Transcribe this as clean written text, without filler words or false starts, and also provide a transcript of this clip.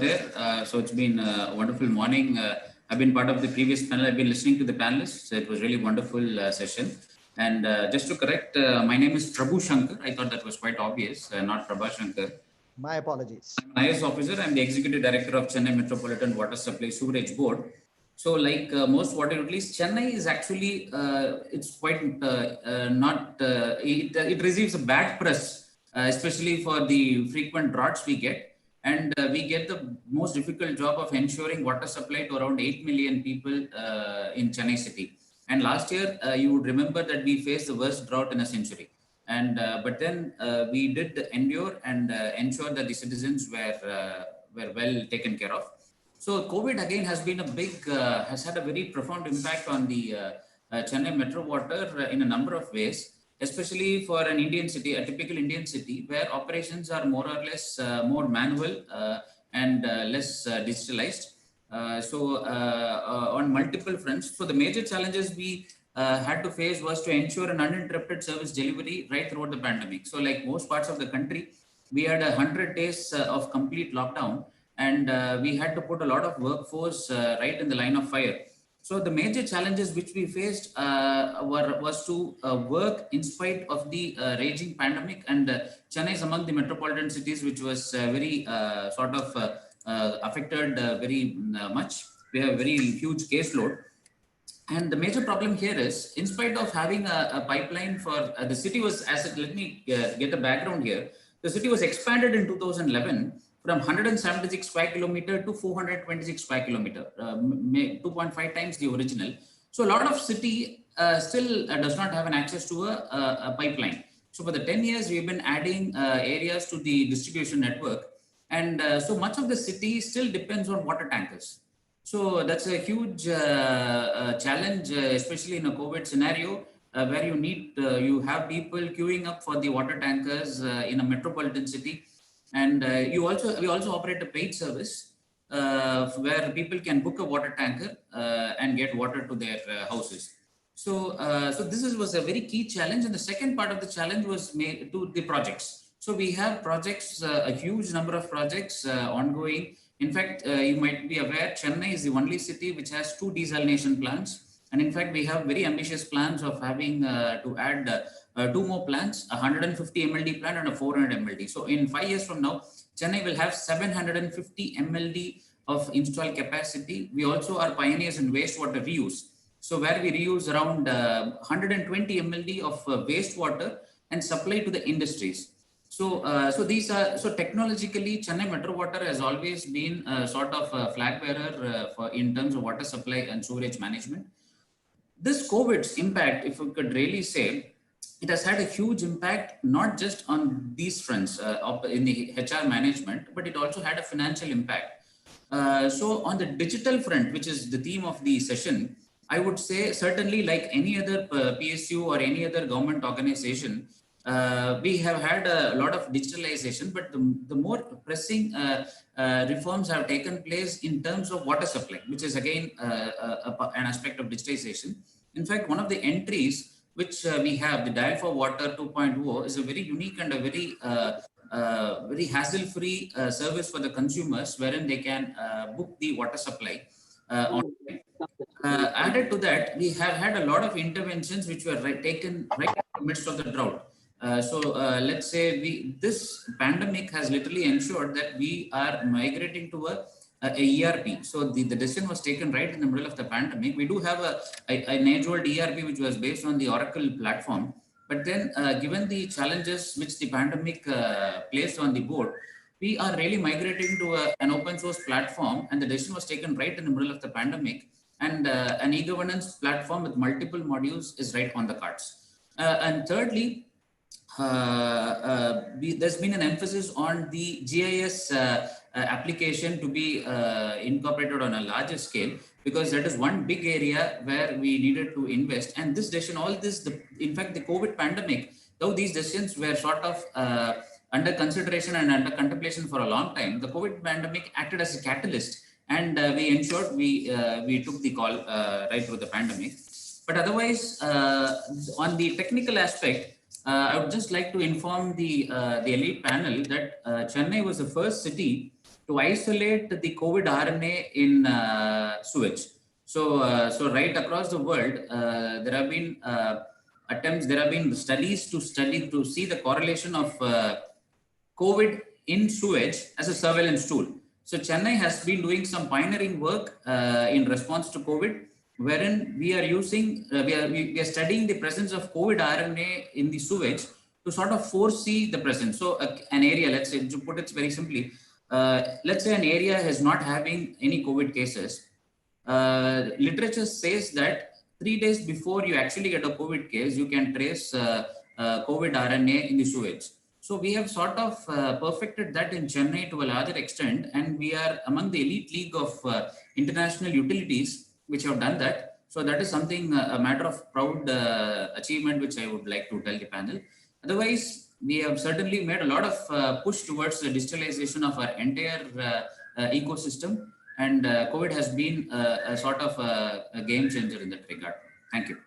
there. So it's been a wonderful morning. I've been part of the previous panel. I've been listening to the panelists. So it was really wonderful session. And just to correct, my name is Prabhu Shankar. I thought that was quite obvious, not Prabha Shankar. My apologies. I'm an IS officer. I'm the Executive Director of Chennai Metropolitan Water Supply Sewerage Board. So like most water utilities, Chennai is actually, it's quite not, it receives a bad press, especially for the frequent droughts we get. And we get the most difficult job of ensuring water supply to around 8 million people in Chennai city. And last year, you would remember that we faced the worst drought in a century. And but then we did endure and ensure that the citizens were well taken care of. So COVID again has been a big, has had a very profound impact on the Chennai Metro Water in a number of ways, especially for an Indian city, a typical Indian city, where operations are more or less more manual and less digitalized. On multiple fronts, so the major challenges we had to face was to ensure an uninterrupted service delivery right throughout the pandemic. So like most parts of the country, we had 100 days of complete lockdown, and we had to put a lot of workforce right in the line of fire. So the major challenges which we faced was to work in spite of the raging pandemic, and Chennai is among the metropolitan cities which was very affected very much. We have a very huge caseload. And the major problem here is, in spite of having a pipeline for the city was, let me get a background here. The city was expanded in 2011 from 176 square kilometer to 426 square kilometer, 2.5 times the original. So a lot of city still does not have an access to a pipeline. So for the 10 years, we've been adding areas to the distribution network. And so much of the city still depends on water tankers. So that's a huge challenge, especially in a COVID scenario, where you have people queuing up for the water tankers in a metropolitan city. And we also operate a paid service where people can book a water tanker and get water to their houses. So this was a very key challenge. And the second part of the challenge was made to the projects. So we have projects, a huge number of projects ongoing. In fact, you might be aware, Chennai is the only city which has 2 desalination plants. And in fact, we have very ambitious plans of having to add 2 more plants, a 150 MLD plant and a 400 MLD. So in 5 years from now, Chennai will have 750 MLD of installed capacity. We also are pioneers in wastewater reuse. So where we reuse around 120 MLD of wastewater and supply to the industries. So technologically, Chennai Metro Water has always been a sort of a flag bearer in terms of water supply and sewerage management. This COVID's impact, if we could really say, it has had a huge impact, not just on these fronts in the HR management, but it also had a financial impact. So on the digital front, which is the theme of the session, I would say certainly like any other PSU or any other government organization, we have had a lot of digitalization, but the more pressing reforms have taken place in terms of water supply, which is again an aspect of digitization. In fact, one of the entries which we have, the Dial for Water 2.0, is a very unique and a very hassle-free service for the consumers, wherein they can book the water supply online. Added to that, we have had a lot of interventions which were taken right in the midst of the drought. Let's say this pandemic has literally ensured that we are migrating to a ERP. So the decision was taken right in the middle of the pandemic. We do have an age-old ERP which was based on the Oracle platform. But then given the challenges which the pandemic placed on the board, we are really migrating to an open source platform, and the decision was taken right in the middle of the pandemic. And an e-governance platform with multiple modules is right on the cards. And thirdly, there's been an emphasis on the GIS application to be incorporated on a larger scale, because that is one big area where we needed to invest. And this decision, in fact, the COVID pandemic, though these decisions were sort of under consideration and under contemplation for a long time, the COVID pandemic acted as a catalyst, and we ensured we took the call right through the pandemic. But otherwise, on the technical aspect, I would just like to inform the elite panel that Chennai was the first city to to isolate the COVID RNA in sewage. So right across the world, there have been attempts, there have been studies to see the correlation of COVID in sewage as a surveillance tool. So Chennai has been doing some pioneering work in response to COVID, wherein we are using, we are studying the presence of COVID RNA in the sewage to sort of foresee the presence. So an area, let's say, to put it very simply, let's say an area is not having any COVID cases. Literature says that 3 days before you actually get a COVID case, you can trace COVID RNA in the sewage. So we have sort of perfected that in Chennai to a larger extent, and we are among the elite league of international utilities which have done that. So that is something, a matter of proud achievement, which I would like to tell the panel. Otherwise, we have certainly made a lot of push towards the digitalization of our entire ecosystem, and COVID has been a sort of a game changer in that regard. Thank you.